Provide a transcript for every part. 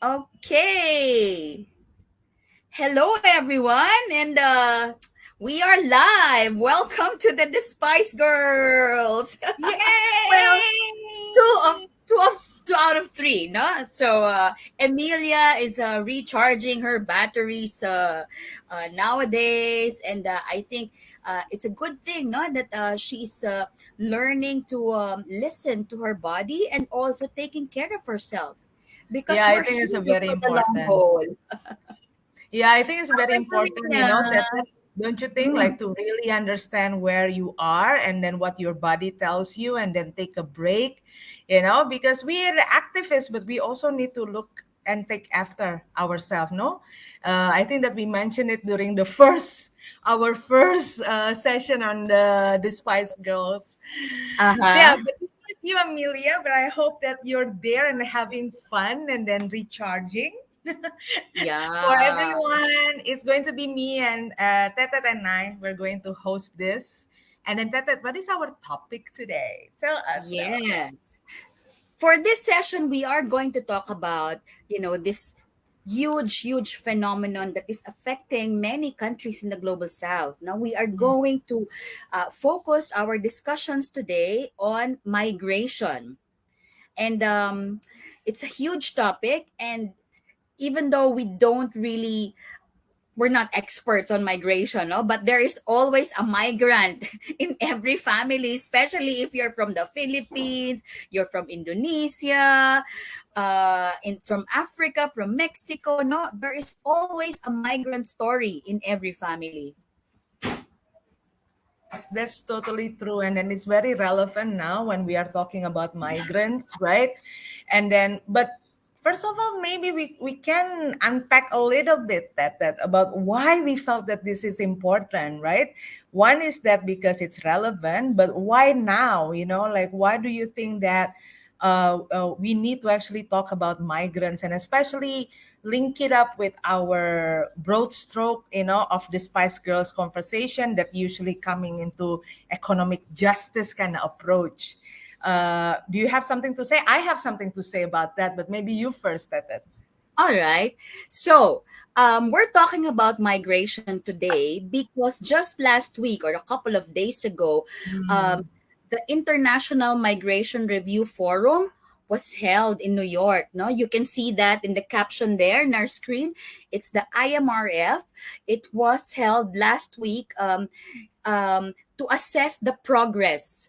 Okay. Hello, everyone, and we are live. Welcome to the Despise Girls. Well, two of Yay! two out of three, no? So Emilia is recharging her batteries nowadays, and I think it's a good thing, no, that she's learning to listen to her body and also taking care of herself because Yeah, I we're think it's a here very for the long important. haul. Yeah, I think it's very important, Emilia. that don't you think, Mm, like to really understand where you are and then what your body tells you and then take a break, because we are the activists, but we also need to look and take after ourselves, no? I think that we mentioned it during our first session on the Despise Girls. So yeah, uh-huh. but it's you, Amelia, but I hope that you're there and having fun and then recharging. For Yeah. everyone, it's going to be me and Tetet and I. We're going to host this. And then Tetet, what is our topic today? Tell us, tell us. Yes. For this session, we are going to talk about, this huge phenomenon that is affecting many countries in the global south. Now, we are Mm. going to focus our discussions today on migration. And it's a huge topic. And even though we're not experts on migration, no, but there is always a migrant in every family, especially if you're from the Philippines, you're from Indonesia, from Africa, from Mexico. No, there is always a migrant story in every family. That's totally true. And then it's very relevant now when we are talking about migrants, right? And then, but first of all, maybe we can unpack a little bit that about why we felt that this is important, right? One is that because it's relevant, but why now? Like why do you think that we need to actually talk about migrants and especially link it up with our broad stroke, of the Spice Girls conversation that usually coming into economic justice kind of approach. Do you have something to say? I have something to say about that, but maybe you first, Tete. All right. So, we're talking about migration today because just last week or a couple of days ago, um, Mm. the International Migration Review Forum was held in New York. No, you can see that in the caption there in our screen. It's the IMRF. It was held last week to assess the progress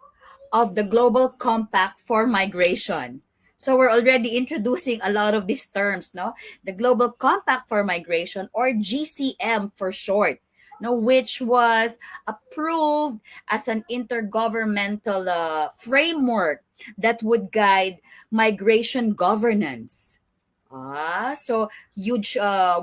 of the Global Compact for Migration. So we're already introducing a lot of these terms, no? The Global Compact for Migration, or GCM for short, no, which was approved as an intergovernmental framework that would guide migration governance. So huge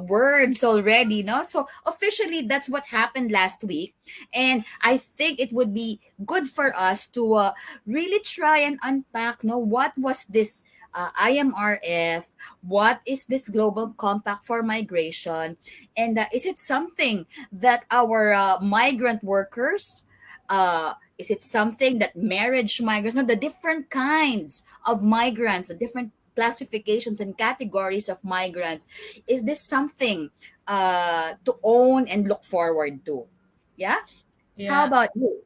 words already, no? So officially, that's what happened last week. And I think it would be good for us to really try and unpack, no, what was this IMRF? What is this Global Compact for Migration? And is it something that our migrant workers, is it something that marriage migrants, no, the different kinds of migrants, the different classifications and categories of migrants, is this something to own and look forward to? Yeah. How Yeah. about you?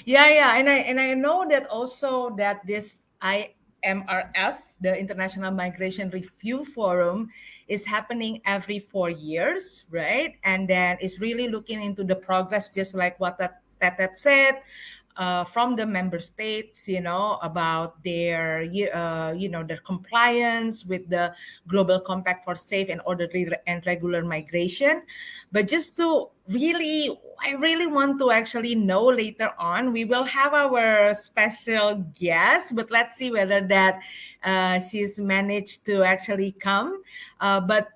Yeah, and I know that also that this IMRF, the International Migration Review Forum, is happening every 4 years, right? And then it's really looking into the progress, just like what that said, from the member states, about their compliance with the Global Compact for Safe and Orderly and Regular Migration. But just to really, I really want to actually know later on. We will have our special guest, but let's see whether that she's managed to actually come. But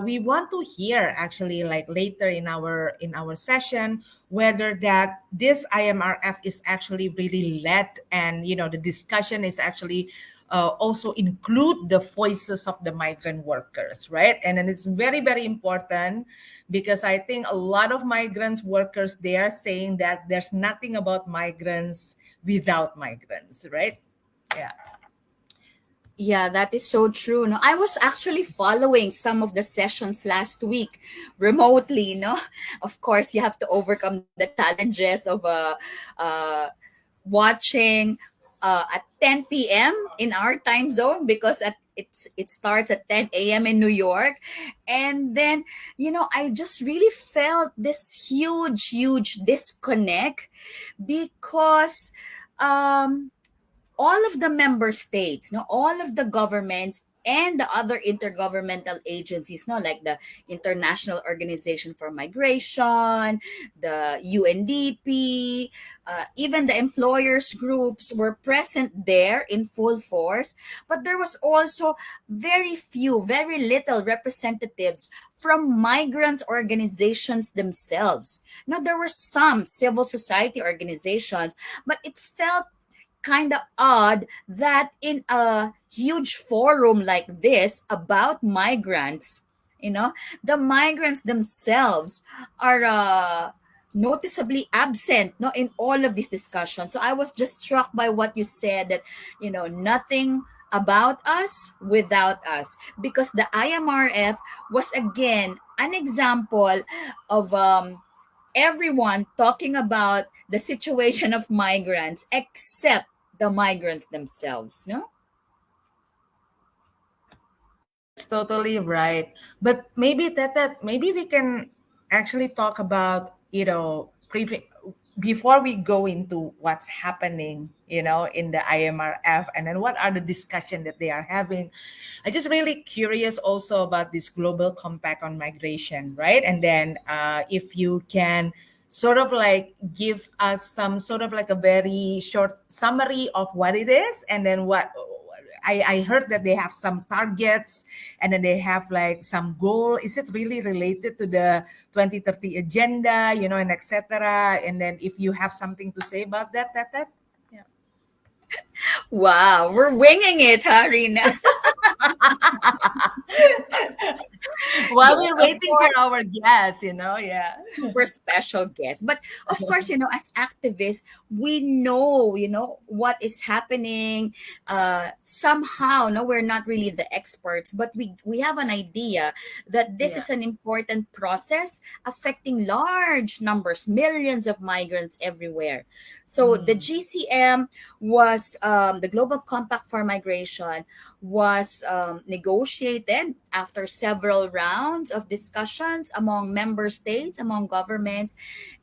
we want to hear actually like later in our session whether that this IMRF is actually really led and the discussion is actually also include the voices of the migrant workers, right? And then it's very, very important because I think a lot of migrants workers, they are saying that there's nothing about migrants without migrants, right? Yeah. Yeah, that is so true. No, I was actually following some of the sessions last week remotely. No, of course you have to overcome the challenges of watching at 10 p.m. in our time zone, because it starts at 10 a.m. in New York. And then, I just really felt this huge disconnect, because um all of the member states, no, all of the governments and the other intergovernmental agencies, no, like the International Organization for Migration, the UNDP, even the employers groups were present there in full force. But there was also very little representatives from migrant organizations themselves. Now, there were some civil society organizations, but it felt kind of odd that in a huge forum like this about migrants, the migrants themselves are noticeably absent, no, in all of these discussions. So I was just struck by what you said, that nothing about us without us, because the IMRF was again an example of everyone talking about the situation of migrants except the migrants themselves, no? That's totally right. But maybe that maybe we can actually talk about, before we go into what's happening, in the IMRF, and then what are the discussion that they are having. I just really curious also about this global compact on migration, right? And then if you can sort of like give us some sort of like a very short summary of what it is, and then what I heard that they have some targets, and then they have like some goal. Is it really related to the 2030 agenda, and etc.? And then if you have something to say about that, yeah. Wow, we're winging it, huh, Rina? While Yes, we're of waiting for course. our guests, yeah. Super special guest. But of course, as activists, we know, what is happening. Somehow, no, we're not really the experts, but we have an idea that this Yeah. is an important process affecting large numbers, millions of migrants everywhere. So the Mm, GCM was the Global Compact for Migration was negotiated after several rounds of discussions among member states, among governments,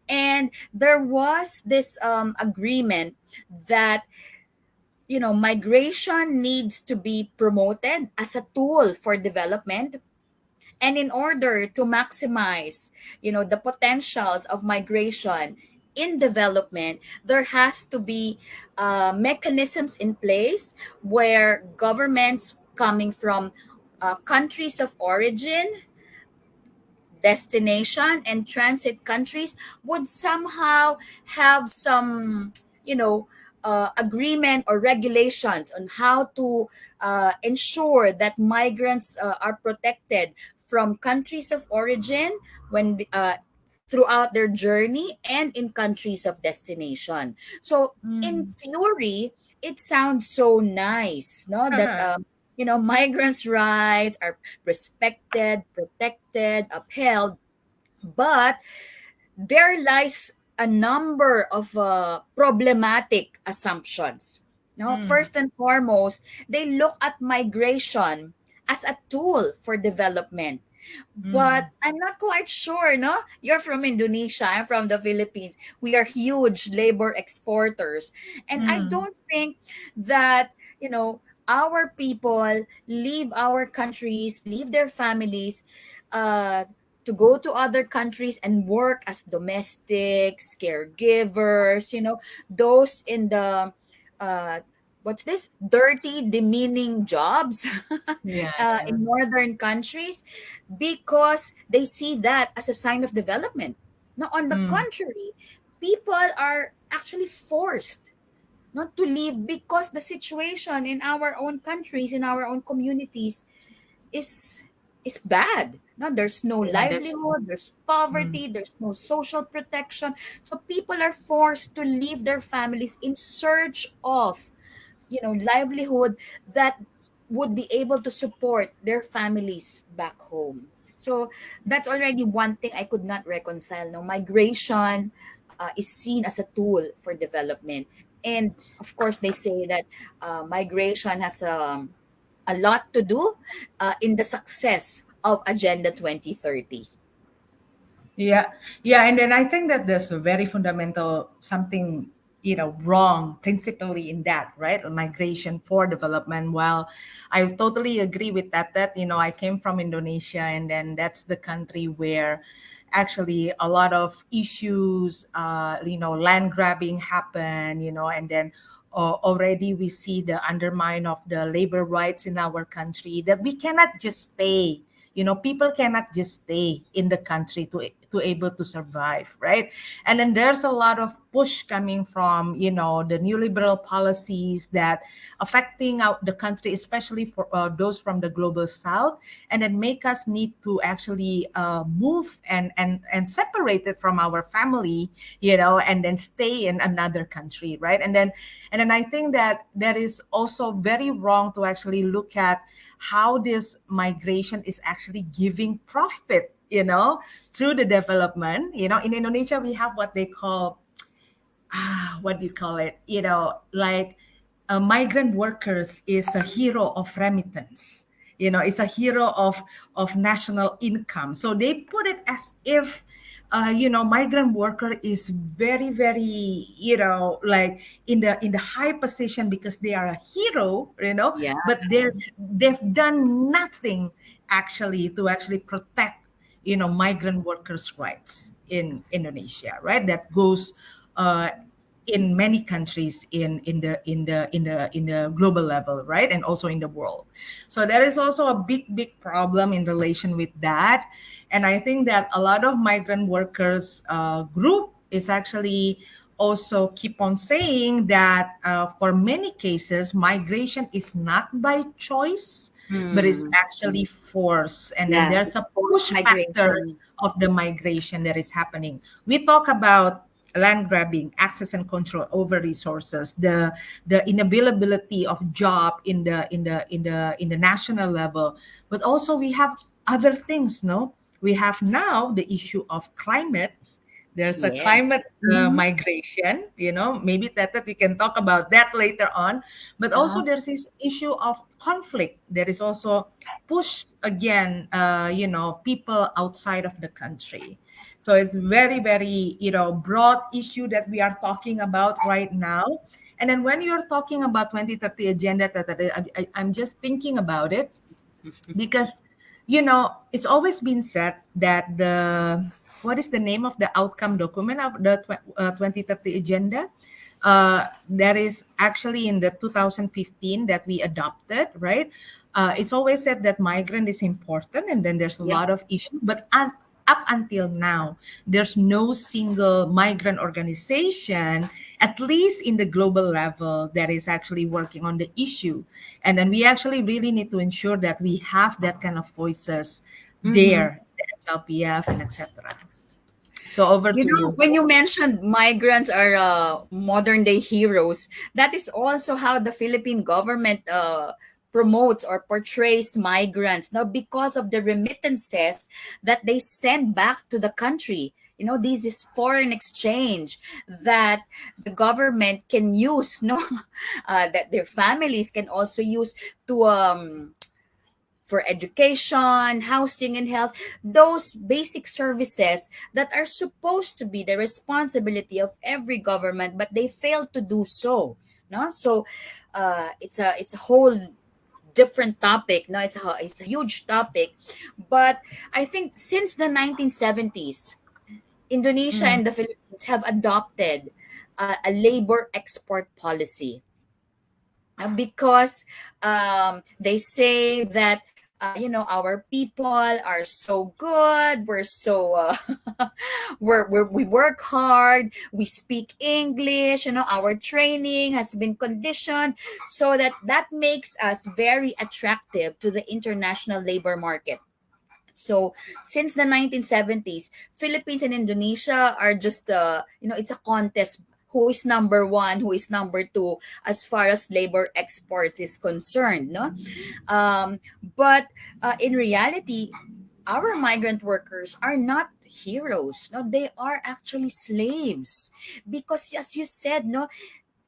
and there was this agreement that migration needs to be promoted as a tool for development, and in order to maximize the potentials of migration in development, there has to be mechanisms in place where governments coming from countries of origin, destination, and transit countries would somehow have some, you know, agreement or regulations on how to ensure that migrants are protected from countries of origin when throughout their journey, and in countries of destination. So in mm. theory, it sounds so nice, no, that migrants' rights are respected, protected, upheld, but there lies a number of problematic assumptions. No, Mm, first and foremost, they look at migration as a tool for development. But mm, I'm not quite sure, no? You're from Indonesia, I'm from the Philippines. We are huge labor exporters. And I mm, don't think that, our people leave our countries, leave their families, uh, to go to other countries and work as domestics, caregivers, those in the uh, what's this, dirty, demeaning jobs yeah, yeah. in northern countries, because they see that as a sign of development. Now, on the Mm, contrary, people are actually forced not to leave because the situation in our own countries, in our own communities, is is bad. No, there's no yeah, that's true. livelihood, there's Mm, poverty, there's no social protection. So people are forced to leave their families in search of livelihood that would be able to support their families back home. So that's already one thing I could not reconcile. No, migration is seen as a tool for development, and of course they say that migration has a lot to do in the success of Agenda 2030. Yeah, yeah, and then I think that there's a very fundamental something, wrong principally in that, right? Migration for development. While I totally agree with that, I came from Indonesia, and then that's the country where actually a lot of issues, land grabbing happen, and then already we see the undermine of the labor rights in our country, that we cannot just stay. People cannot just stay in the country to able to survive, right? And then there's a lot of push coming from the neoliberal policies that affecting out the country, especially for those from the global south, and then make us need to actually move and separate it from our family, and then stay in another country, right? And then I think that that is also very wrong to actually look at how this migration is actually giving profit, through the development. In Indonesia, we have what they call, what do you call it? Like migrant workers is a hero of remittance. It's a hero of national income. So they put it as if, migrant worker is very, very, like in the high position because they are a hero, Yeah. but they've done nothing actually to actually protect migrant workers' rights in Indonesia, right? That goes uh, in many countries in the global level, right, and also in the world. So there is also a big problem in relation with that, and I think that a lot of migrant workers group is actually also keep on saying that for many cases migration is not by choice but is Hmm. actually force, and then Yeah. there's a Forced push factor migration. of the migration that is happening. We talk about land grabbing, access and control over resources, the inavailability of job in the national level, but also we have other things. No, we have now the issue of climate. There's a climate Yes. Mm-hmm. migration, maybe that we can talk about that later on. But also Uh-huh. there's this issue of conflict. There is also push again, people outside of the country. So it's very, very, broad issue that we are talking about right now. And then when you're talking about 2030 agenda, I'm just thinking about it because it's always been said that the what is the name of the outcome document of the 2030 agenda, that is actually in the 2015 that we adopted, right? It's always said that migrant is important, and then there's a Yep. lot of issues, but up until now there's no single migrant organization, at least in the global level, that is actually working on the issue. And then we actually really need to ensure that we have that kind of voices Mm-hmm. there, the HLPF and etc. So over You to know, you. when you mentioned migrants are modern day heroes, that is also how the Philippine government promotes or portrays migrants now because of the remittances that they send back to the country. You know, this is foreign exchange that the government can use, no, that their families can also use to for education, housing, and health, those basic services that are supposed to be the responsibility of every government, but they fail to do so. No, so it's a whole different topic. No, it's a huge topic, but I think since the 1970s, Indonesia Mm, and the Philippines have adopted a labor export policy because they say that our people are so good, we're so we work hard, we speak English, our training has been conditioned so that makes us very attractive to the international labor market. So since the 1970s, Philippines and Indonesia are just it's a contest who is number one, who is number two, as far as labor exports is concerned. No, but in reality, our migrant workers are not heroes. No, they are actually slaves, because as you said, no,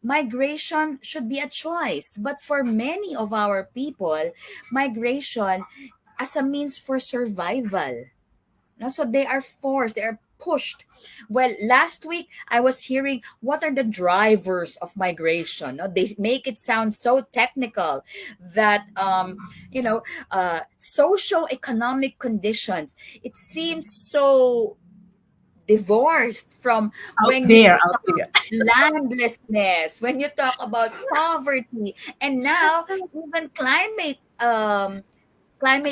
migration should be a choice, but for many of our people, migration as a means for survival. No, so they are forced, they are pushed. Well, last week I was hearing what are the drivers of migration. No, they make it sound so technical that socio-economic conditions. It seems so divorced from Out when you there, talk out about there. landlessness, when you talk about poverty, and now even climate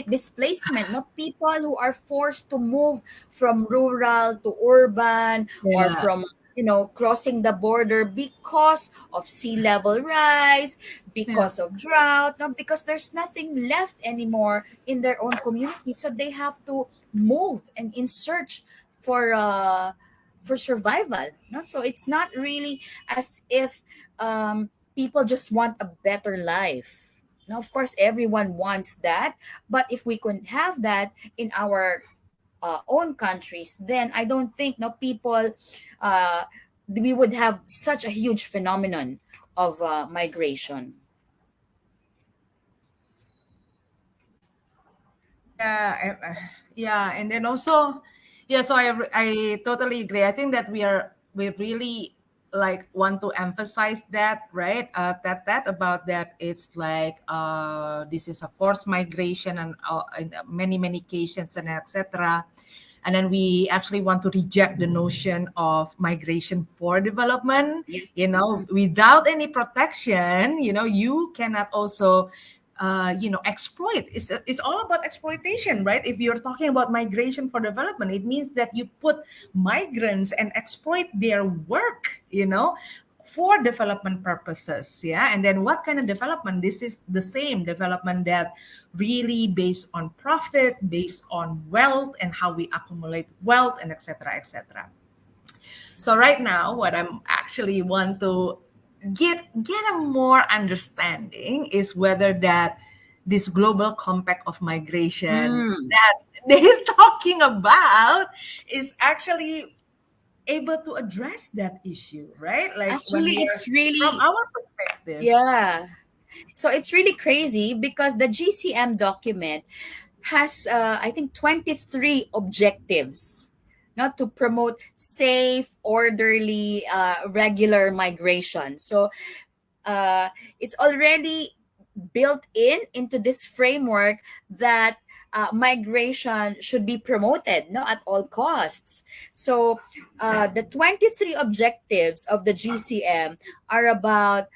displacement. No, people who are forced to move from rural to urban, or Yeah, from crossing the border because of sea level rise, yeah. because of drought, no, because there's nothing left anymore in their own community, so they have to move and in search for uh for survival. No, so it's not really as if people just want a better life. Now, of course, everyone wants that, but if we could have that in our own countries, then I don't think no people uh, we would have such a huge phenomenon of migration. Yeah, yeah, and then also, yeah. So I totally agree. I think that we really like want to emphasize that, right? That about that it's like this is a forced migration and in many cases and etc. And then we actually want to reject the notion of migration for development. Yeah. Without any protection, you cannot also exploit. It's all about exploitation, right? If you're talking about migration for development, it means that you put migrants and exploit their work, for development purposes. Yeah. And then what kind of development? This is the same development that really based on profit, based on wealth and how we accumulate wealth and etc. etc. So right now, what I'm actually want to get a more understanding is whether that this global compact of migration Mm. that they're talking about is actually able to address that issue, right? Like when Actually, we are it's from really, our perspective. yeah. So it's really crazy because the GCM document has, I think, 23 objectives, not to promote safe, orderly, regular migration. So it's already built in into this framework that migration should be promoted, no, at all costs. So the 23 objectives of the GCM are about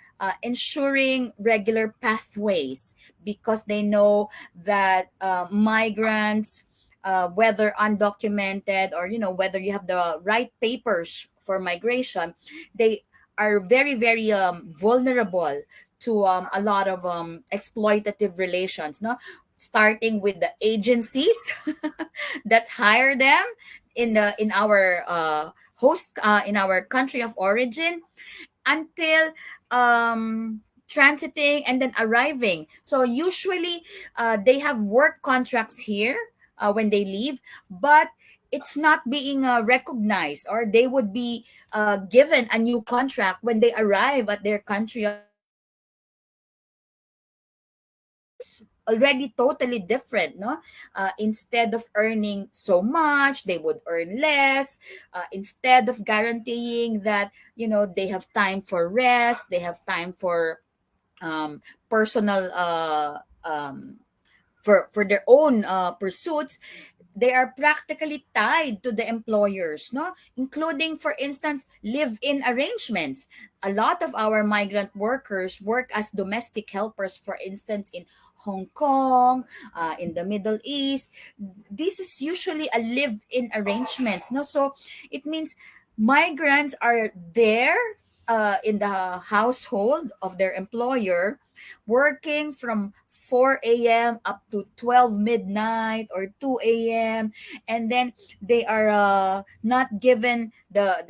ensuring regular pathways, because they know that migrants, whether undocumented or whether you have the right papers for migration, they are very very vulnerable to a lot of exploitative relations, no, starting with the agencies that hire them in our in our country of origin, until transiting and then arriving. So usually they have work contracts here when they leave, but it's not being recognized, or they would be given a new contract when they arrive at their country of origin. So it's already totally different, no. Instead of earning so much, they would earn less. Instead of guaranteeing that they have time for rest, they have time for personal for their own pursuits, they are practically tied to the employers, no, including, for instance, live-in arrangements. A lot of our migrant workers work as domestic helpers, for instance, in Hong Kong, in the Middle East. This is usually a live-in arrangements, no. So it means migrants are there in the household of their employer, working from 4 a.m. up to 12 midnight or 2 a.m., and then they are not given the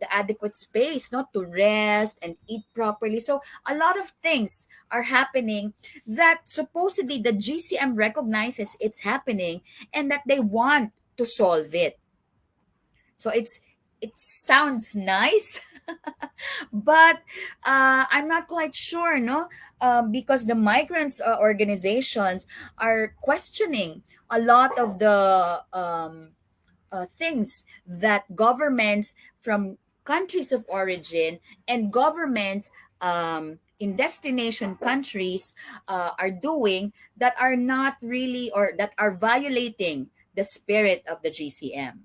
adequate space not to rest and eat properly. So a lot of things are happening that supposedly the GCM recognizes it's happening and that they want to solve it. So it sounds nice, but I'm not quite sure, no, because the migrants organizations are questioning a lot of the things that governments from countries of origin and governments in destination countries are doing that are not really, or that are violating the spirit of the GCM.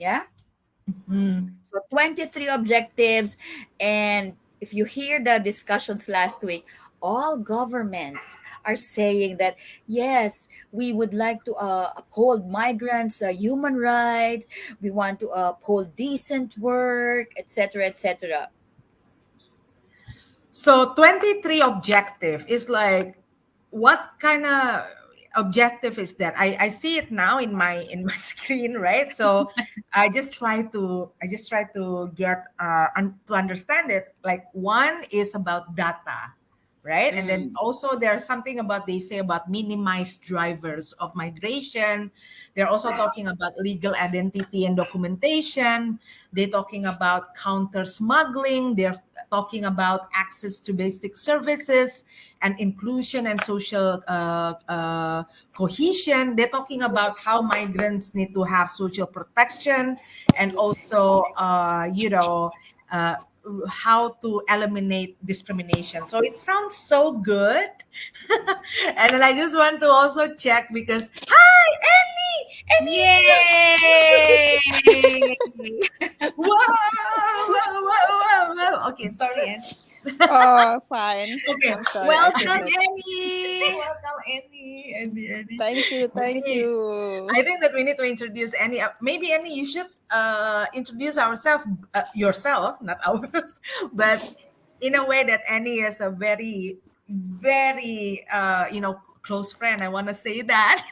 Yeah. Mm. So 23 objectives. And if you hear the discussions last week, all governments are saying that, yes, we would like to uphold migrants' human rights. We want to uphold decent work, etc., etc. So 23 objective is like, what kind of objective is that? I see it now in my screen, right? So I just try to get to understand it. Like, one is about data, right? And then Mm, also there's something about, they say about minimized drivers of migration. They're also talking about legal identity and documentation. They're talking about counter smuggling. They're talking about access to basic services and inclusion and social cohesion. They're talking about how migrants need to have social protection, and also, uh, how to eliminate discrimination. So it sounds so good. And then I just want to also check because, hi, Annie! Annie is yay! here! Whoa, whoa, whoa, whoa, whoa. Okay, sorry, Annie. Oh, fine. Okay. I'm sorry. I could Welcome, not. Annie. Welcome, Annie. Annie. Thank you. I Thank think you. I think that we need to introduce Annie. Maybe Annie, you should introduce ourselves, yourself, not ours, but in a way that Annie is a very, very, close friend. I want to say that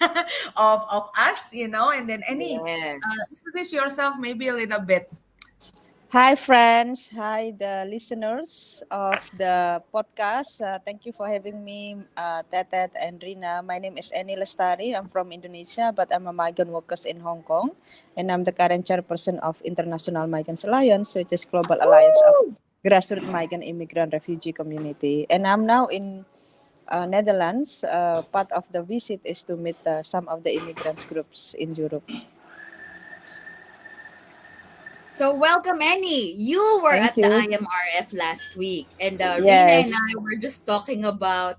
of us, and then Annie, Yes. introduce yourself maybe a little bit. Hi, friends. Hi, the listeners of the podcast. Thank you for having me, Tetet and Rina. My name is Eni Lestari. I'm from Indonesia, but I'm a migrant worker in Hong Kong. And I'm the current chairperson of International Migrants Alliance, which is global alliance of Woo! grassroots migrant immigrant refugee community. And I'm now in Netherlands. Part of the visit is to meet some of the immigrants groups in Europe. So welcome, Annie. You were Thank at the you. IMRF last week, and Rina and Yes. I were just talking about,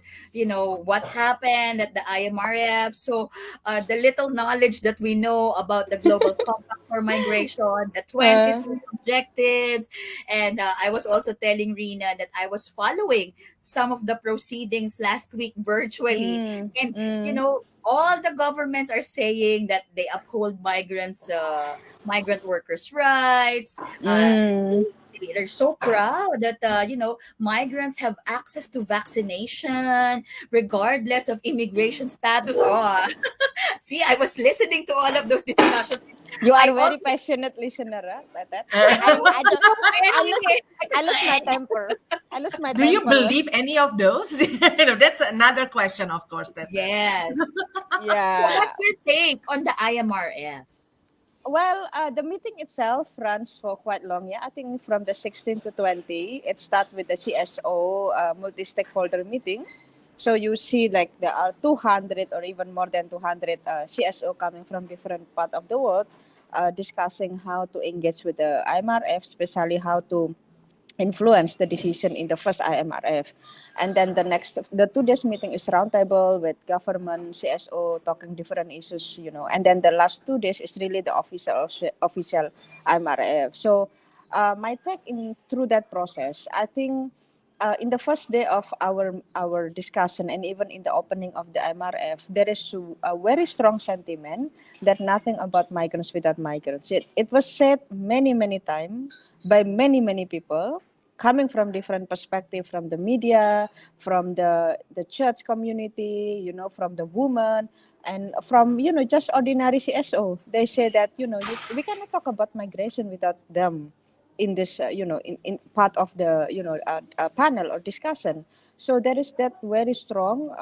what happened at the IMRF. So the little knowledge that we know about the Global Compact for Migration, the Uh, 23 objectives, and I was also telling Rina that I was following some of the proceedings last week virtually, mm, and mm, all the governments are saying that they uphold migrant workers' rights. mm. They're so proud that migrants have access to vaccination regardless of immigration status. Oh, see, I was listening to all of those discussions. You I are also very passionate listener, like that. I don't I don't. know I lose. any. I lose my temper. I lose my Do you temper. believe any of those? That's another question, of course. That. Yes. So Yeah. what's your take on the IMRF? Well, the meeting itself runs for quite long. Yeah, I think from the 16th to 20. It starts with the CSO multi-stakeholder meeting. So you see, like there are 200 or even more than 200 CSO coming from different part of the world, discussing how to engage with the IMRF, especially how to influence the decision in the first IMRF. And then the 2 days meeting is roundtable with government, CSO, talking different issues, And then the last 2 days is really the official IMRF. So my take in through that process, I think in the first day of our discussion and even in the opening of the IMRF, there is a very strong sentiment that nothing about migrants without migrants. It was said many, many times by many, many people, coming from different perspective, from the media, from the church community, from the woman, and from just ordinary CSO. They say that we cannot talk about migration without them in this in part of the panel or discussion. So there is that very strong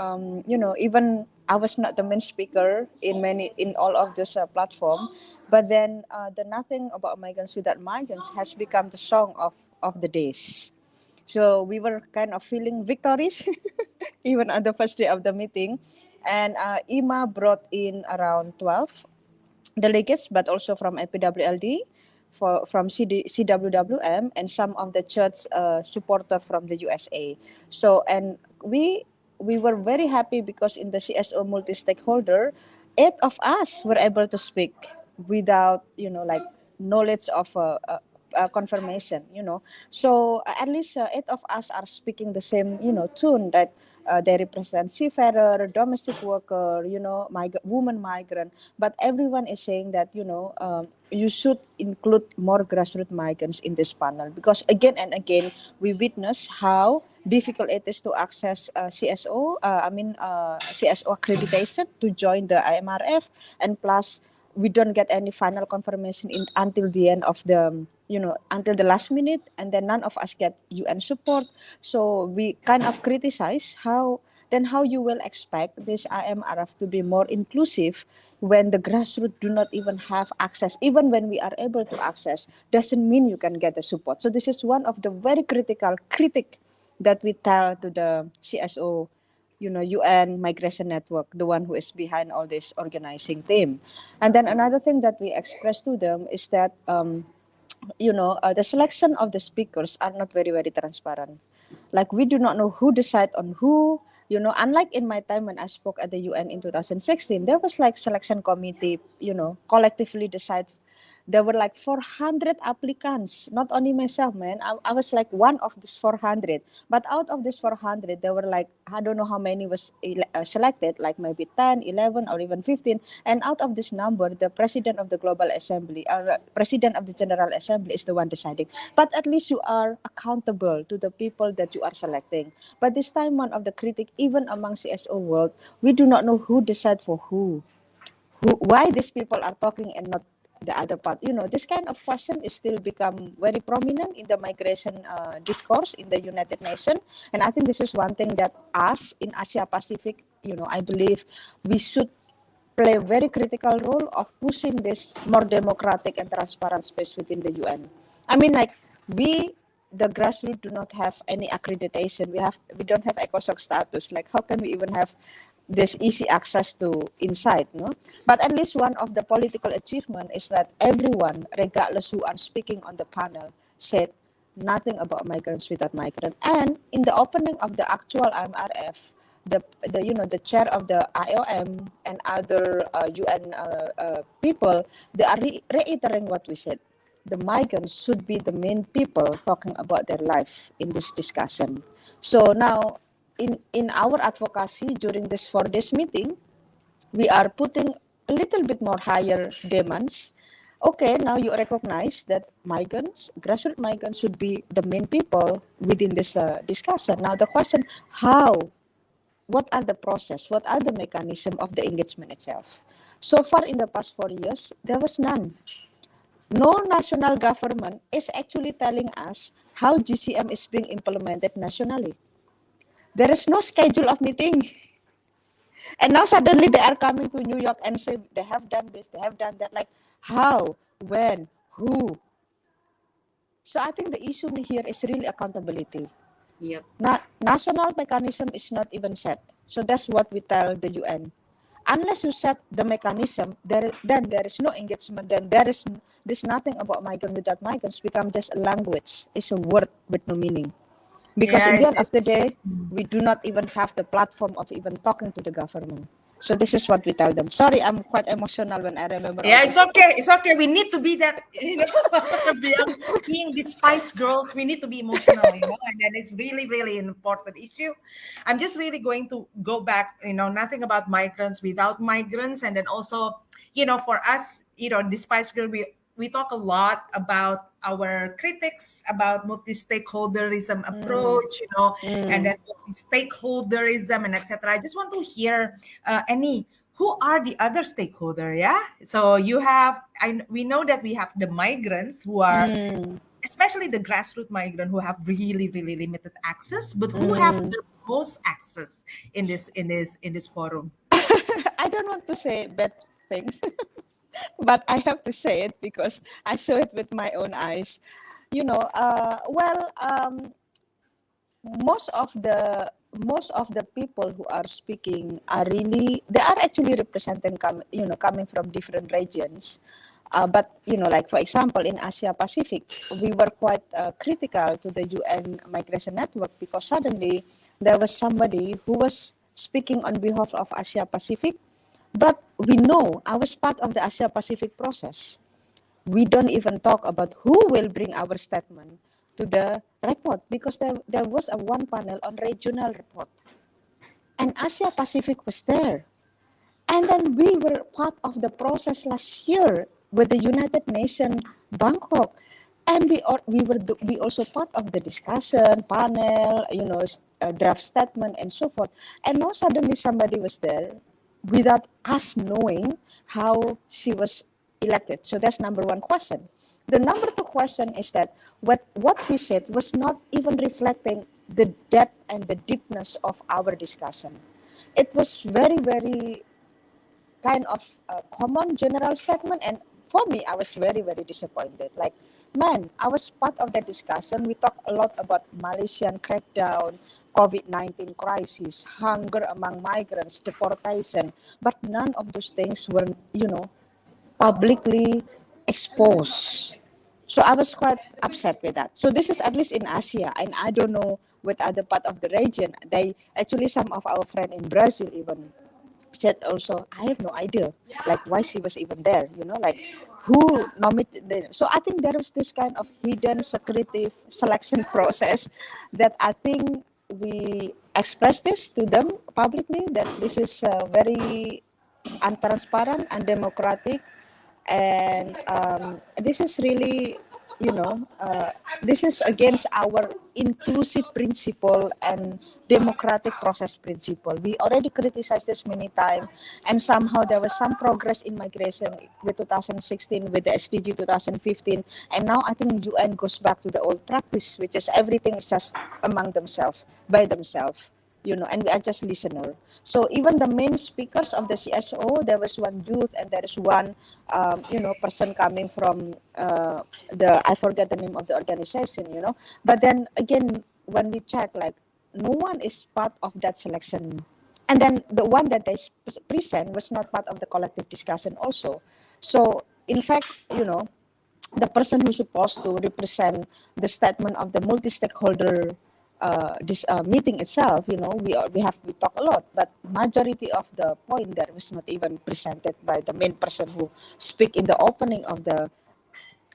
even I was not the main speaker in all of this platform, but then the nothing about migrants without migrants has become the song of the days. So we were kind of feeling victorious even on the first day of the meeting. And IMA brought in around 12 delegates, but also from APWLD, from CWWM, and some of the church supporter from the USA. So, and we were very happy because in the CSO multi-stakeholder, 8 of us were able to speak without, like knowledge of confirmation, So at least 8 of us are speaking the same, tune that they represent seafarer, domestic worker, woman migrant. But everyone is saying that, you should include more grassroots migrants in this panel because again and again, we witness how difficult it is to access CSO accreditation to join the IMRF, and plus we don't get any final confirmation until the end of the until the last minute, and then none of us get UN support. So we kind of criticize how you will expect this IMRF to be more inclusive when the grassroots do not even have access. Even when we are able to access, doesn't mean you can get the support. So this is one of the very critical critic that we tell to the CSO, UN Migration Network, the one who is behind all this organizing team. And then another thing that we express to them is that the selection of the speakers are not very, very transparent. Like we do not know who decide on who. Unlike in my time when I spoke at the UN in 2016, there was like selection committee, collectively decide. There were like 400 applicants, not only myself, man. I was like one of this 400. But out of this 400, there were like, I don't know how many was selected, like maybe 10, 11, or even 15. And out of this number, the president of the Global Assembly, or president of the General Assembly is the one deciding. But at least you are accountable to the people that you are selecting. But this time, one of the critic, even among CSO world, we do not know who decide for who. Why these people are talking and not the other part. This kind of question is still become very prominent in the migration discourse in the United Nations. And I think this is one thing that us in Asia Pacific, I believe we should play a very critical role of pushing this more democratic and transparent space within the UN. I mean, like we, the grassroots, do not have any accreditation. We don't have ECOSOC status. Like, how can we even have this easy access to insight? No, but at least one of the political achievement is that everyone, regardless who are speaking on the panel, said nothing about migrants without migrants. And in the opening of the actual IMRF, the chair of the IOM and other UN people, they are reiterating what we said. The migrants should be the main people talking about their life in this discussion. So now, in our advocacy during this 4 days meeting, we are putting a little bit more higher demands. Okay, now you recognize that migrants, grassroots migrants, should be the main people within this discussion. Now the question, how? What are the process? What are the mechanism of the engagement itself? So far in the past 4 years, there was none. No national government is actually telling us how GCM is being implemented nationally. There is no schedule of meeting. And now suddenly they are coming to New York and say they have done this, they have done that. Like how, when, who? So I think the issue here is really accountability. Yep. National mechanism is not even set. So that's what we tell the UN. Unless you set the mechanism, then there is no engagement. Then there's nothing about migrant without migrants become just a language. It's a word with no meaning. Because in the end of the day, we do not even have the platform of even talking to the government. So this is what we tell them. Sorry, I'm quite emotional when I remember. Yeah, it's okay. It's okay. We need to be that, being Despise Girls, we need to be emotional, and then it's really, really an important issue. I'm just really going to go back, nothing about migrants without migrants. And then also, for us, Despise Girl, we talk a lot about our critics about multi-stakeholderism approach, and then multi-stakeholderism and etc. I just want to hear, Eni, who are the other stakeholder? Yeah, so you have, we know that we have the migrants who are, especially the grassroots migrant, who have really really limited access, but who have the most access in this forum. I don't want to say bad things, but I have to say it because I saw it with my own eyes. Most of the people who are speaking are really, they are actually representing coming from different regions. But like for example, in Asia Pacific, we were quite critical to the UN Migration Network because suddenly there was somebody who was speaking on behalf of Asia Pacific, but we know I was part of the Asia Pacific process. We don't even talk about who will bring our statement to the report because there was a one panel on regional report, and Asia Pacific was there. And then we were part of the process last year with the United Nations Bangkok, and we also part of the discussion panel, draft statement and so forth. And now suddenly somebody was there without us knowing how she was elected. So that's number one question. The number two question is that what she said was not even reflecting the depth and the deepness of our discussion. It was very, very kind of a common general statement, and for me I was very, very disappointed. Like, man, I was part of that discussion. We talked a lot about Malaysian crackdown, COVID-19 crisis, hunger among migrants, deportation, but none of those things were publicly exposed. So I was quite upset with that. So this is at least in Asia, and I don't know with other part of the region. They actually, some of our friends in Brazil even said also, I have no idea, like why she was even there, like who nominated them. So I think there was this kind of hidden secretive selection process that I think we expressed this to them publicly, that this is very untransparent, undemocratic, and this is really, this is against our inclusive principle and democratic process principle. We already criticized this many times, and somehow there was some progress in migration with 2016 with the SDG 2015, and now I think UN goes back to the old practice, which is everything is just among themselves, by themselves, and we are just listener. So even the main speakers of the CSO, there was one youth and there is one, person coming from I forget the name of the organization, But then again, when we check, like, no one is part of that selection. And then the one that they present was not part of the collective discussion also. So in fact, the person who's supposed to represent the statement of the multi-stakeholder this meeting itself, we talk a lot, but majority of the point there was not even presented by the main person who speak in the opening of the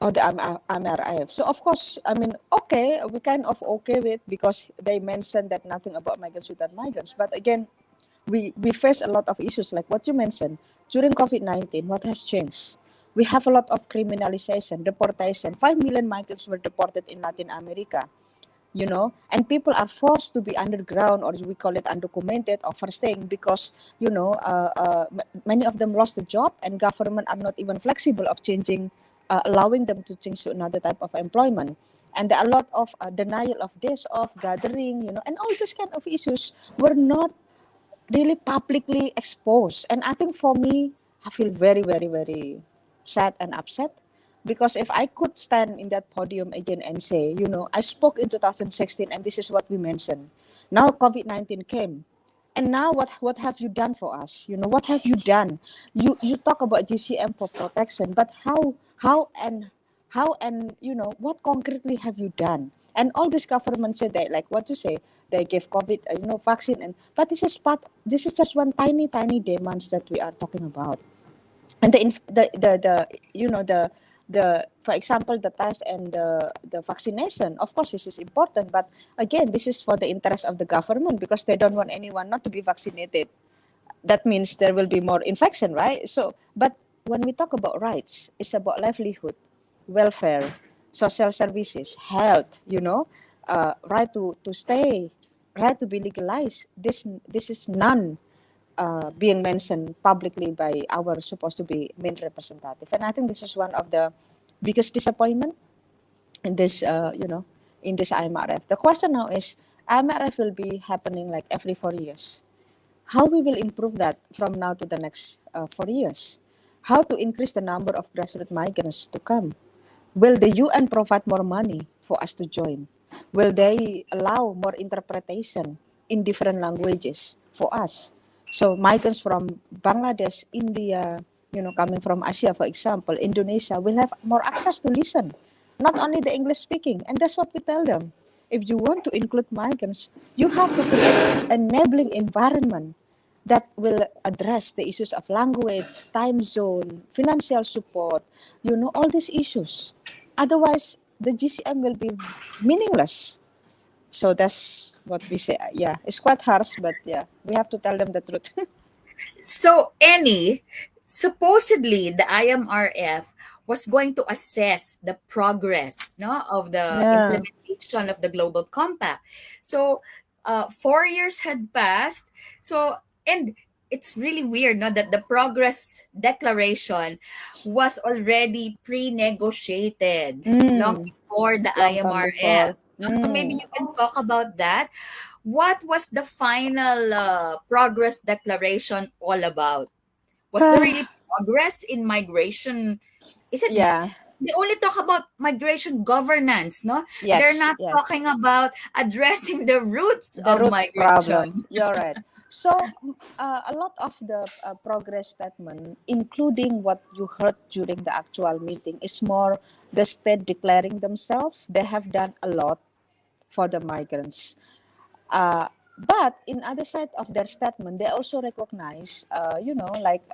IMRF. So of course, I mean, okay, we kind of okay with, because they mentioned that nothing about migrants without migrants. But again, we face a lot of issues like what you mentioned during COVID-19. What has changed? We have a lot of criminalization, deportation. 5 million migrants were deported in Latin America. And people are forced to be underground, or we call it undocumented, overstaying, because many of them lost the job, and government are not even flexible of changing, allowing them to change to another type of employment. And there are a lot of denial of days off, gathering, and all these kind of issues were not really publicly exposed. And I think for me, I feel very, very, very sad and upset. Because if I could stand in that podium again and say, I spoke in 2016 and this is what we mentioned. Now COVID-19 came. And now what have you done for us? What have you done? You talk about GCM for protection, but how and what concretely have you done? And all this government said that, like what you say, they gave COVID, vaccine, but this is just one tiny demands that we are talking about. And for example, the test and the vaccination, of course, this is important. But again, this is for the interest of the government, because they don't want anyone not to be vaccinated. That means there will be more infection, right? So, but when we talk about rights, it's about livelihood, welfare, social services, health, right to stay, right to be legalized. This is none being mentioned publicly by our supposed to be main representative. And I think this is one of the biggest disappointment in this, in this IMRF. The question now is, IMRF will be happening like every 4 years. How we will improve that from now to the next 4 years? How to increase the number of grassroots migrants to come? Will the UN provide more money for us to join? Will they allow more interpretation in different languages for us? So migrants from Bangladesh, India, coming from Asia, for example, Indonesia, will have more access to listen, not only the English speaking. And that's what we tell them. If you want to include migrants, you have to create an enabling environment that will address the issues of language, time zone, financial support, all these issues. Otherwise, the GCM will be meaningless. So that's what we say. Yeah, it's quite harsh, but yeah, we have to tell them the truth. So, Eni, supposedly the IMRF was going to assess the progress, no, of the Yeah. implementation of the Global Compact. So, 4 years had passed. So, and it's really weird, no, that the progress declaration was already pre-negotiated long Mm, before the long time IMRF. before. No? So maybe Mm. you can talk about that. What was the final progress declaration all about? Was there really progress in migration? Is it Yeah. they only talk about migration governance, no? They're Yes. not Yes. talking about addressing the roots The of root problem. migration. You're right. So, a lot of the progress statement, including what you heard during the actual meeting, is more the state declaring themselves. They have done a lot for the migrants. But in other side of their statement, they also recognize, like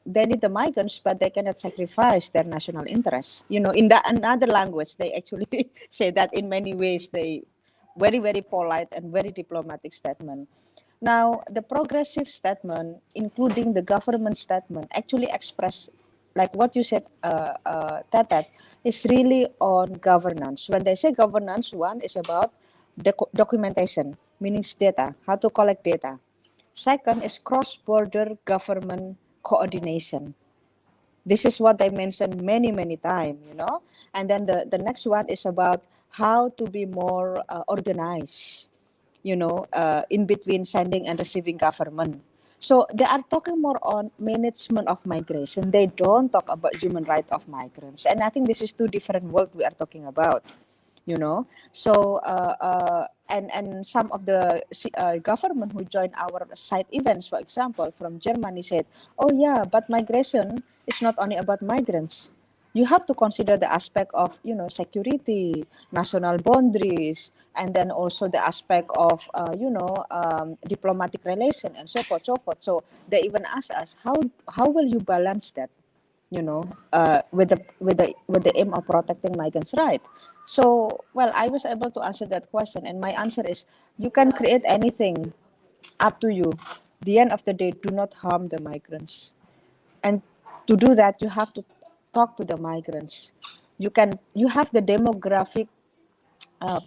they need the migrants, but they cannot sacrifice their national interests. In that another language, they actually say that in many ways. They very very polite and very diplomatic statement. Now, the progressive statement, including the government statement, actually express like what you said, Tatat, is really on governance. When they say governance, one is about documentation, meaning data, how to collect data. Second is cross-border government coordination. This is what I mentioned many, many times. And then the next one is about how to be more organized, in between sending and receiving government. So they are talking more on management of migration. They don't talk about human rights of migrants. And I think this is two different worlds we are talking about. So and some of the government who joined our side events, for example, from Germany said, oh yeah, but migration is not only about migrants. You have to consider the aspect of security, national boundaries, and then also the aspect of diplomatic relation and so forth, so forth. So they even ask us, how will you balance that, with the aim of protecting migrants' right. So, well, I was able to answer that question, and my answer is, you can create anything, up to you. The end of the day, do not harm the migrants. And to do that, you have to talk to the migrants. You have the demographic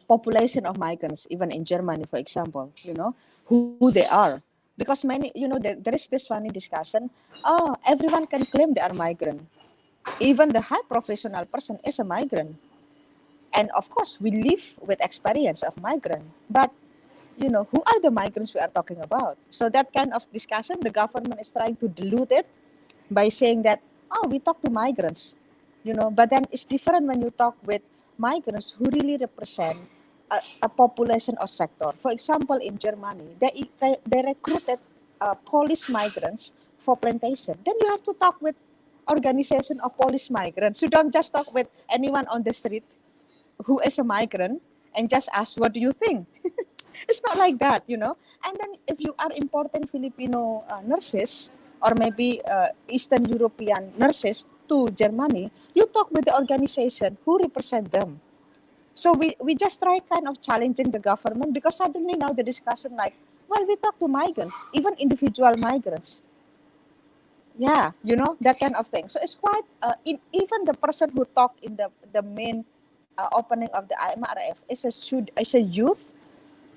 population of migrants, even in Germany, for example, who they are. Because many, there is this funny discussion, oh, everyone can claim they are migrant. Even the high professional person is a migrant. And of course, we live with experience of migrant. But, who are the migrants we are talking about? So that kind of discussion, the government is trying to dilute it by saying that, oh, we talk to migrants, but then it's different when you talk with migrants who really represent a population or sector. For example, in Germany, they recruited Polish migrants for plantation. Then you have to talk with organization of Polish migrants. You don't just talk with anyone on the street who is a migrant and just ask, what do you think? It's not like that. And then if you are importing Filipino nurses or maybe Eastern European nurses to Germany, you talk with the organization who represent them. So we just try kind of challenging the government, because suddenly now the discussion like, well, we talk to migrants, even individual migrants. Yeah, that kind of thing. So it's quite, even the person who talked in the main opening of the IMRF is a youth,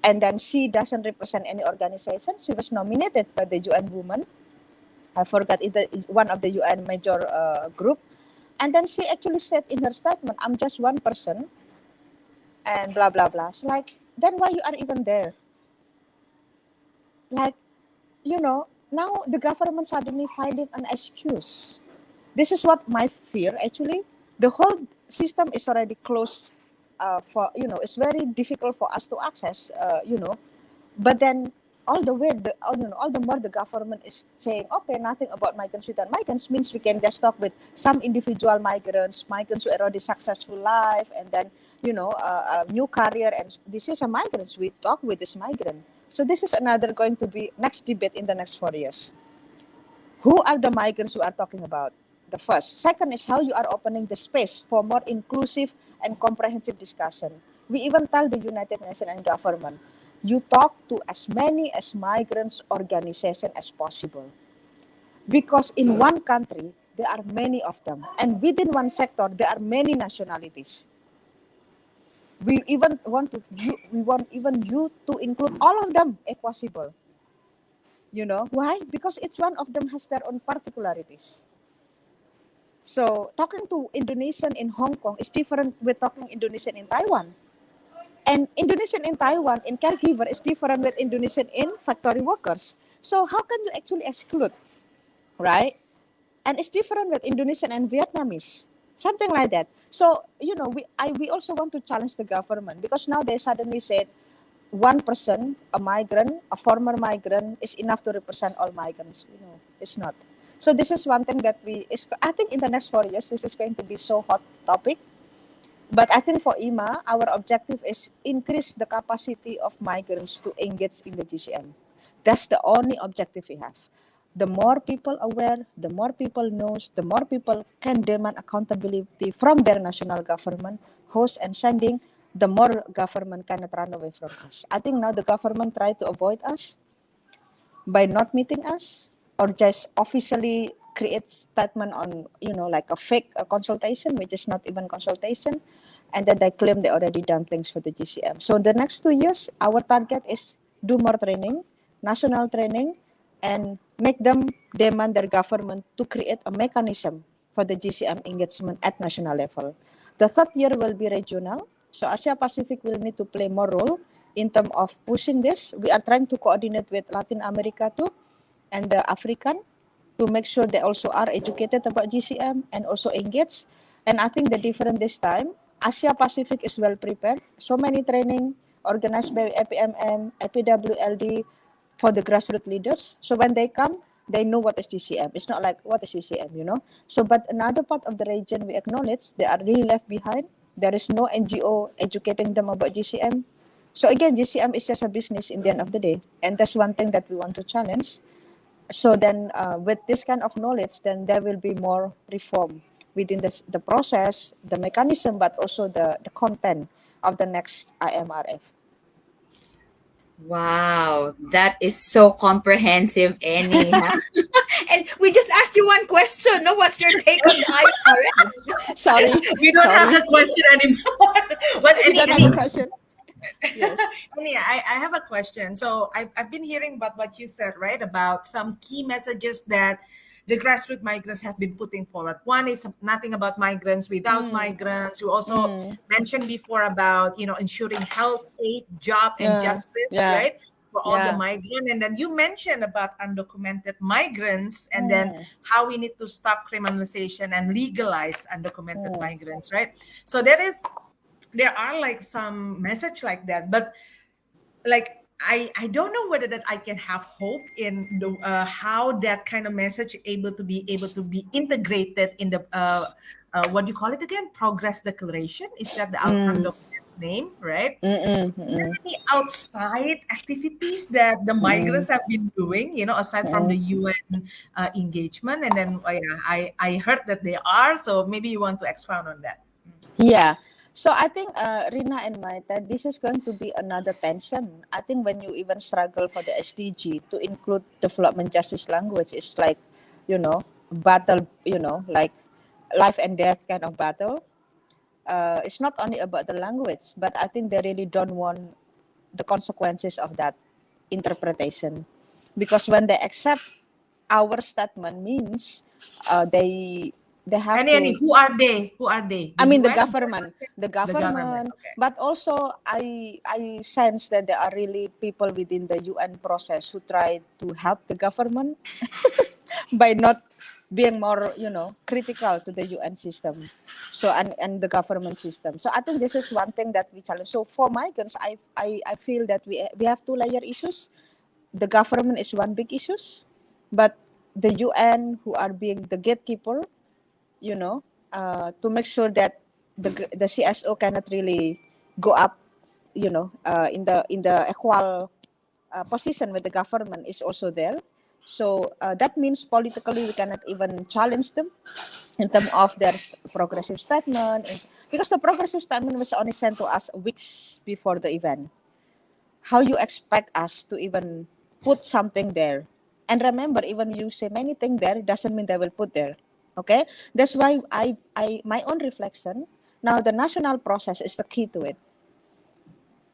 and then she doesn't represent any organization. She was nominated by the UN Women. I forgot one of the UN major group, and then she actually said in her statement, "I'm just one person," and blah blah blah. So like, then why you are even there? Like, now the government suddenly finding an excuse. This is what my fear actually. The whole system is already closed for, it's very difficult for us to access, but then all the more the government is saying, okay, nothing about migrants without migrants means we can just talk with some individual migrants who already successful life, and then, a new career, and this is a migrant, we talk with this migrant. So this is another going to be next debate in the next 4 years. Who are the migrants we are talking about? The first. Second is how you are opening the space for more inclusive and comprehensive discussion. We even tell the United Nations and government, you talk to as many as migrants organizations as possible. Because in one country, there are many of them. And within one sector, there are many nationalities. We want even you to include all of them if possible. Why? Because each one of them has their own particularities. So talking to Indonesian in Hong Kong is different with talking Indonesian in Taiwan. And Indonesian in Taiwan in caregiver is different with Indonesian in factory workers. So how can you actually exclude, right? And it's different with Indonesian and Vietnamese, something like that. So we also want to challenge the government, because now they suddenly said one person, a migrant, a former migrant, is enough to represent all migrants. It's not. So this is one thing that I think in the next 4 years, this is going to be so hot topic. But I think for IMA, our objective is increase the capacity of migrants to engage in the GCM. That's the only objective we have. The more people aware, the more people knows, the more people can demand accountability from their national government, host and sending, the more government cannot run away from us. I think now the government try to avoid us by not meeting us, or just officially create statement on, like a fake consultation, which is not even consultation, and then they claim they already done things for the GCM. So the next 2 years, our target is do more training, national training, and make them demand their government to create a mechanism for the GCM engagement at national level. The third year will be regional. So Asia Pacific will need to play more role in terms of pushing this. We are trying to coordinate with Latin America too, and the African, to make sure they also are educated about GCM and also engaged. And I think the difference this time, Asia Pacific is well prepared. So many training organized by APMM, APWLD for the grassroots leaders. So when they come, they know what is GCM. It's not like, what is GCM, So, but another part of the region, we acknowledge they are really left behind. There is no NGO educating them about GCM. So again, GCM is just a business in the end of the day. And that's one thing that we want to challenge. So then with this kind of knowledge, then there will be more reform within the process, the mechanism, but also the content of the next IMRF. Wow, that is so comprehensive, Eni. Huh? And we just asked you one question. No, what's your take on the IMRF? Sorry. We don't have the question anymore. But We don't have a question. Yes. I have a question. So I've been hearing about what you said, right? About some key messages that the grassroots migrants have been putting forward. One is nothing about migrants without migrants. You also mentioned before about, ensuring health, aid, job, and justice, right? For all the migrants. And then you mentioned about undocumented migrants, and then how we need to stop criminalization and legalize undocumented migrants, right? So there are like some message like that, but like I don't know whether that I can have hope in the how that kind of message able to be integrated in the what do you call it again, progress declaration, is that the outcome document's name, right? Any outside activities that the migrants have been doing, aside from the UN engagement? And then I heard that they are, so maybe you want to expound on that. Yeah. So I think, Rina and Maita, this is going to be another tension. I think when you even struggle for the SDG to include development justice language, it's like, battle, like life and death kind of battle. it's not only about the language, but I think they really don't want the consequences of that interpretation, because when they accept our statement means they have Any, to. who are they? Who are they? I The mean UN or the the government? government, Okay. but also I sense that there are really people within the UN process who try to help the government by not being more, critical to the UN system, so and the government system. So I think this is one thing that we challenge. So for migrants, I feel that we have two layer issues. The government is one big issues, but the UN who are being the gatekeeper, you know, to make sure that the CSO cannot really go up, in the equal position with the government is also there. So that means politically we cannot even challenge them in terms of their progressive statement, because the progressive statement was only sent to us weeks before the event. How you expect us to even put something there? And remember, even you say many things there, doesn't mean they will put there. Okay, that's why I my own reflection. Now the national process is the key to it,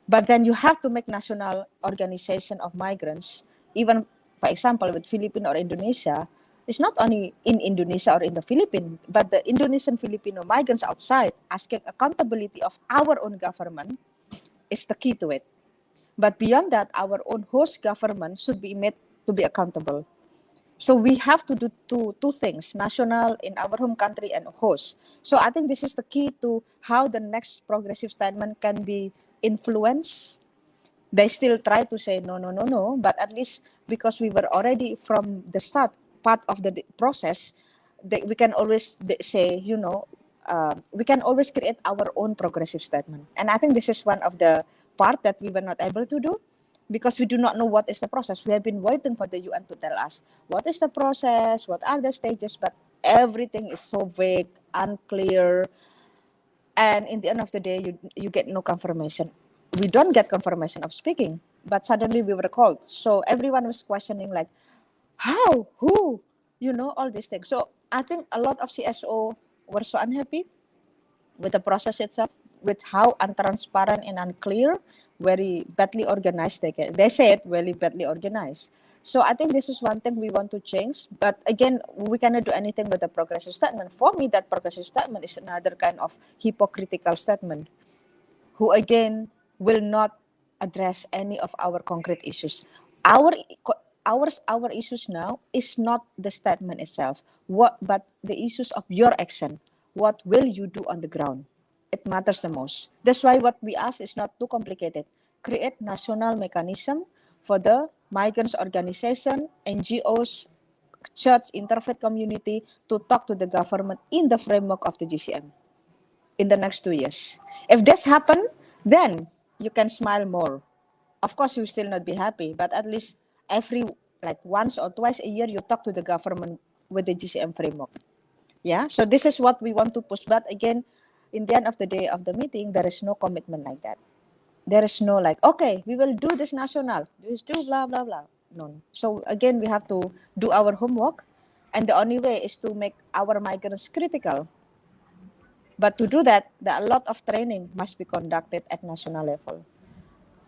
but then you have to make national organization of migrants. Even, for example, with Philippines or Indonesia, it's not only in Indonesia or in the Philippines, but the Indonesian Filipino migrants outside asking accountability of our own government is the key to it. But beyond that, our own host government should be made to be accountable. So we have to do two things, national in our home country and host. So I think this is the key to how the next progressive statement can be influenced. They still try to say no, no, no, no, but at least because we were already from the start part of the process, we can always say, we can always create our own progressive statement. And I think this is one of the part that we were not able to do because we do not know what is the process. We have been waiting for the UN to tell us what is the process, what are the stages, but everything is so vague, unclear, and in the end of the day you get no confirmation. We don't get confirmation of speaking, but suddenly we were called, so everyone was questioning, like, how, who, all these things. So I think a lot of CSO were so unhappy with the process itself, with how untransparent and unclear, very badly organized they say it, very badly organized. So I think this is one thing we want to change. But again, we cannot do anything with the progressive statement. For me, that progressive statement is another kind of hypocritical statement, who again will not address any of our concrete issues. Our our issues now is not the statement itself, but the issues of your action. What will you do on the ground? It matters the most. That's why what we ask is not too complicated. Create national mechanism for the migrants organization, NGOs, church, interfaith community to talk to the government in the framework of the GCM in the next 2 years. If this happen, then you can smile more. Of course, you will still not be happy, but at least every, like, once or twice a year, you talk to the government with the GCM framework. Yeah. So this is what we want to push. But again, in the end of the day of the meeting, there is no commitment like that. There is no, like, okay, we will do this national. Just do blah blah blah. No. So again, we have to do our homework, and the only way is to make our migrants critical. But to do that, a lot of training must be conducted at national level.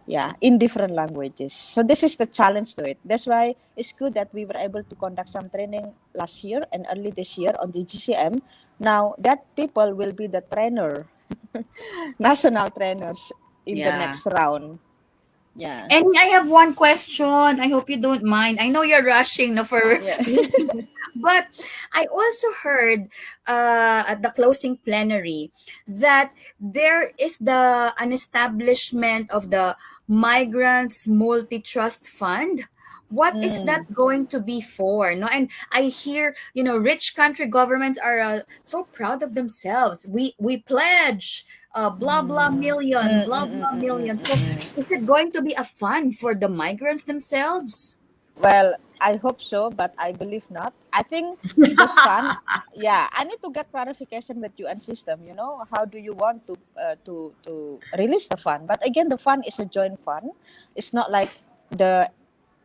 Yeah, in different languages. So this is the challenge to it. That's why it's good that we were able to conduct some training last year and early this year on the GCM. Now that people will be the trainer, national trainers in the Yeah. next round. Yeah. And I have one question. I hope you don't mind. I know you're rushing no, for Yeah. meetings, but I also heard at the closing plenary that there is an establishment of the Migrants Multitrust Fund. What is that Mm. going to be for? No, and I hear, rich country governments are so proud of themselves. We pledge blah blah Mm. million, Mm, blah mm, mm, blah mm, million. mm, So mm. is it going to be a fund for the migrants themselves? Well, I hope so, but I believe not. I think this fund, yeah, I need to get clarification with UN system. How do you want to release the fund? But again, the fund is a joint fund. It's not like the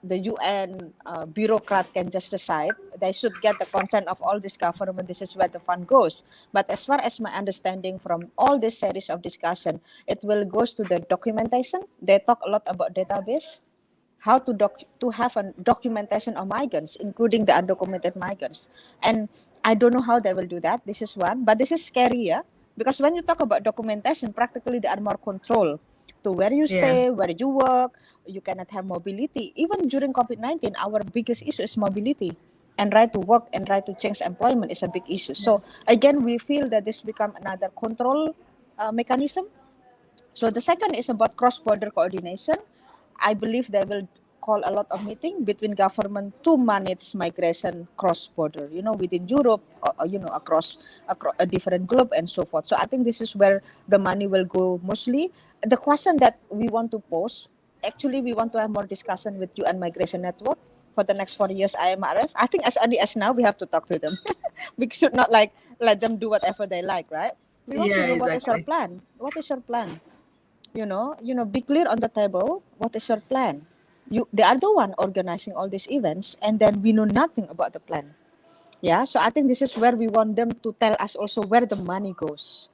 UN bureaucrat can just decide. they should get the consent of all this government. This is where the fund goes. But as far as my understanding from all this series of discussion, it will goes to the documentation. They talk a lot about database, how to have a documentation of migrants, including the undocumented migrants. And I don't know how they will do that. This is one, but this is scary, yeah, because when you talk about documentation, practically there are more control to where you Yeah. stay, where you work. You cannot have mobility. Even during COVID-19, our biggest issue is mobility. And right to work and right to change employment is a big issue. So again, we feel that this become another control mechanism. So the second is about cross-border coordination. I believe they will call a lot of meeting between government to manage migration cross-border, within Europe, across a different globe and so forth. So I think this is where the money will go mostly. The question that we want to pose, actually, we want to have more discussion with UN Migration Network for the next 4 years IMRF. I think as early as now, we have to talk to them. We should not let them do whatever they like, right? We want to Yeah, know what is your exactly. plan. What is your plan? Be clear on the table. What is your plan? They are the one organizing all these events, and then we know nothing about the plan. Yeah, so I think this is where we want them to tell us also where the money goes.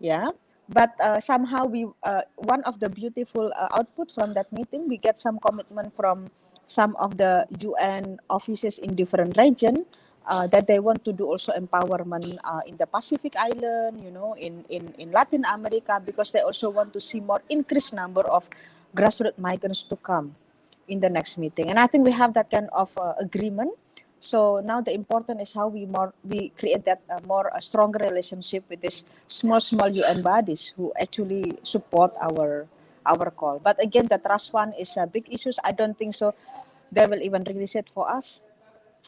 Yeah, but somehow one of the beautiful output from that meeting, we get some commitment from some of the UN offices in different region, that they want to do also empowerment in the Pacific Island, in Latin America, because they also want to see more increased number of grassroots migrants to come in the next meeting. And I think we have that kind of agreement. So now the important is how we create that more a stronger relationship with this small UN bodies who actually support our call. But again, the trust fund is a big issue. I don't think so they will even release it for us.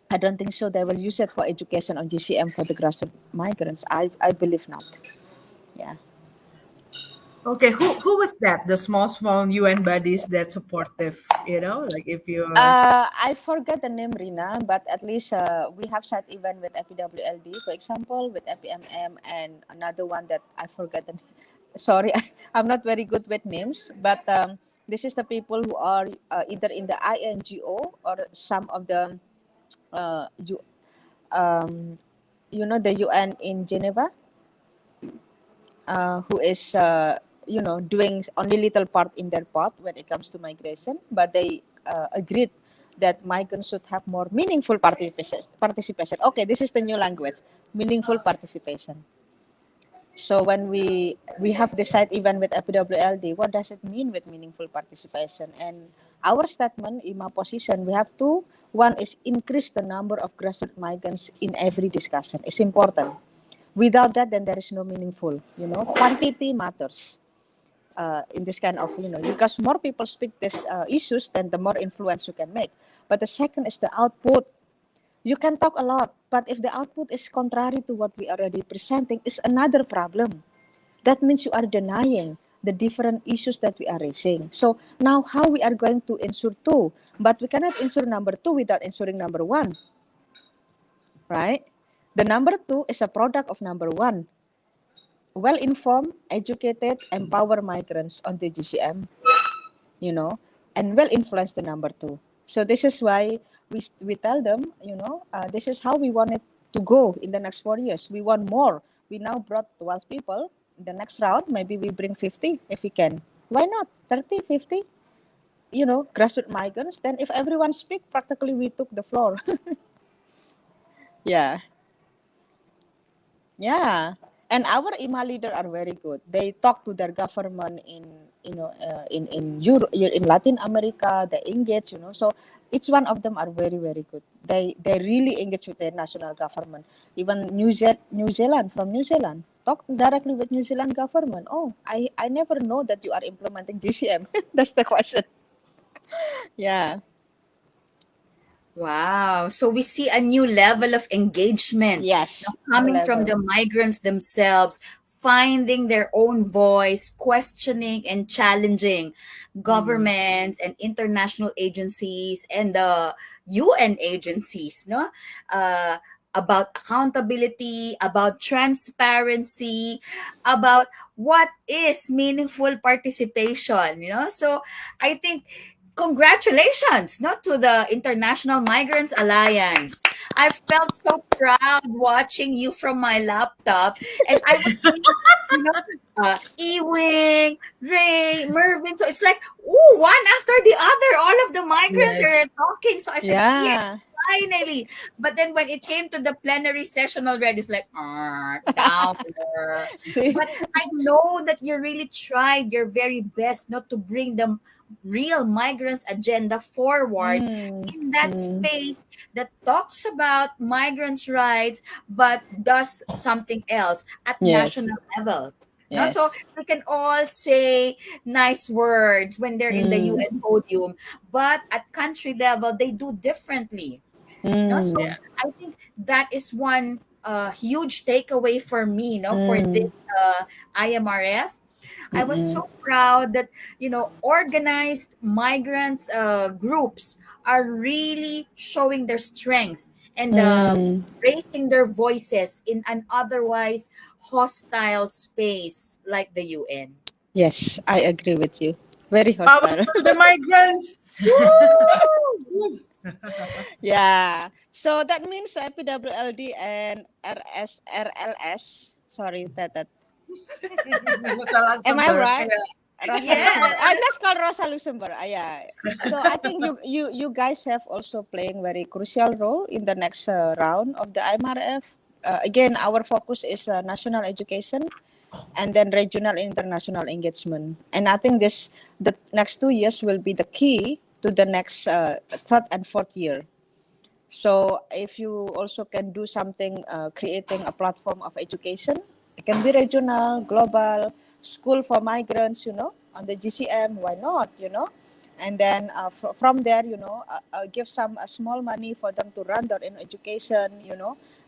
I don't think so they will use it for education on GCM for the grassroots migrants. I believe not. Yeah. Okay, who was that? The small UN bodies that supportive, like if you're I forget the name, Rina, but at least we have set event with FPWLD, for example, with FPMM, and another one that I forget. Sorry, I'm not very good with names, but this is the people who are either in the INGO or some of the, uh, you, um, the UN in Geneva, who is, doing only little part in their part when it comes to migration, but they agreed that migrants should have more meaningful participation. Okay, this is the new language, meaningful participation. So when we have decided even with FWLD, what does it mean with meaningful participation? And our statement, in my position, we have two. One is increase the number of grassroots migrants in every discussion. It's important. Without that, then there is no meaningful. Quantity matters in this kind of, because more people speak these issues, then the more influence you can make. But the second is the output. You can talk a lot, but if the output is contrary to what we are already presenting, is another problem. That means you are denying the different issues that we are raising. So now how we are going to ensure two, but we cannot ensure number two without ensuring number one, right? The number two is a product of number one. Well-informed, educated, empower migrants on the GCM, and well-influence the number two. So this is why we tell them, this is how we want it to go in the next 4 years. We want more. We now brought 12 people. In the next round, maybe we bring 50 if we can. Why not? 30, 50, grassroots migrants. Then if everyone speak, practically we took the floor. Yeah. Yeah, and our IMA leader are very good. They talk to their government in in Europe, in Latin America. They engage, So each one of them are very very good. They really engage with their national government. Even New Zealand, from New Zealand, talk directly with New Zealand government. Oh, I never know that you are implementing GCM. That's the question. Yeah. Wow. So we see a new level of engagement now Yes. New coming from level. the migrants themselves, finding their own voice, questioning and challenging Mm. governments and international agencies and the UN agencies, no? Uh, about accountability, about transparency, about what is meaningful participation. So I think congratulations not to the International Migrants Alliance I felt so proud watching you from my laptop, and I would see, you know, Ewing, Ray, Mervin. So it's like, ooh, one after the other, all of the migrants Yes. are talking. So I said, yeah, Yeah. finally. But then when it came to the plenary session already, it's like, down there. See? But I know that you really tried your very best not to bring the real migrants agenda forward Mm, in that mm. space that talks about migrants' rights but does something else at Yes. national level. No, so Yes. we can all say nice words when they're in the Mm, UN podium, but at country level they do differently. No, so mm, Yeah. I think that is one huge takeaway for me, no, for mm, this IMRF. I was mm, so proud that organized migrants groups are really showing their strength and mm. raising their voices in an otherwise hostile space like the UN. Yes, I agree with you. Very Power hostile. to the migrants. Woo! Yeah. So that means PWLD and RSRLS. Sorry, that. Rosa Am I Luxembourg. right? Yeah. Rosa Luxembourg. Yes. Let's call Rosa Luxembourg. Yeah. So I think you guys have also playing very crucial role in the next round of the IMRF. Again, our focus is national education and then regional and international engagement. And I think the next 2 years will be the key to the next third and fourth year. So if you also can do something, creating a platform of education, it can be regional, global, school for migrants, on the GCM, why not, And then from there, give some small money for them to run their own education,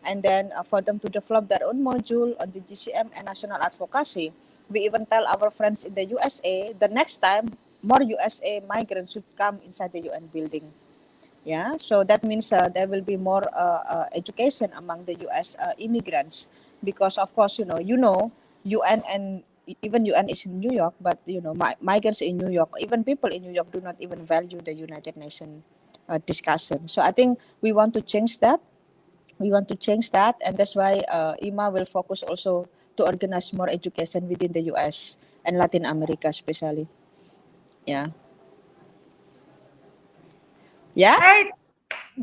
and then for them to develop their own module on the GCM and national advocacy. We even tell our friends in the USA, the next time, more USA migrants should come inside the UN building. Yeah, so that means there will be more education among the U.S. Immigrants, because of course UN and even UN is in New York, but migrants in New York, even people in New York do not even value the United Nations discussion. So I think we want to change that. We want to change that, and that's why IMA will focus also to organize more education within the U.S. and Latin America, especially. Yeah, yeah, Right.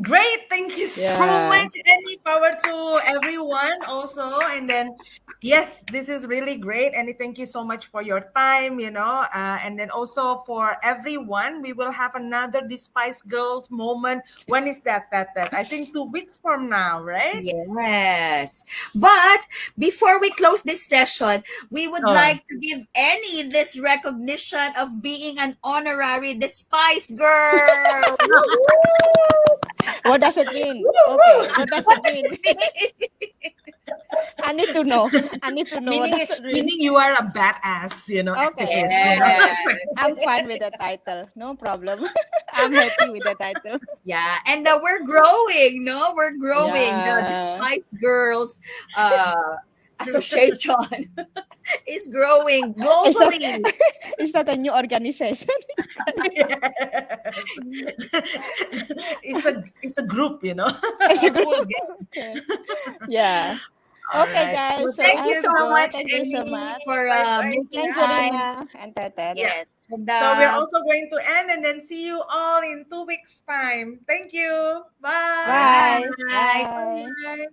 Great. Thank you so yeah. much. Any power to everyone also. And then, yes, this is really great. And thank you so much for your time, and then also for everyone, we will have another Despise Girls moment. When is that? I think 2 weeks from now, right? Yes. But before we close this session, we would Oh. like to give Annie this recognition of being an honorary Despise Girl. Woo-hoo! What does it mean? Okay, Woo-hoo! what does What it does mean? it mean? I need to know. I need to know what meaning does it mean. meaning you are a badass, Okay, activist, okay. Yeah. I'm fine with the title. No problem. I'm happy with the title. Yeah. And we're growing, no? We're growing. The Yeah. Despise Girls Association is growing Is that globally. is that a new organization? Yes. It's a group, It's a a group. full game. Okay. Yeah. All Okay, right. guys. Well, So Thank thank I you have you so to so go. much, much, Thank you so Annie, much. for Bye bye. making Thank you, time. Rima and Tetet. Yes. And So we're also going to end and then see you all in 2 weeks' time. Thank you. Bye. Bye. bye. Bye. Bye.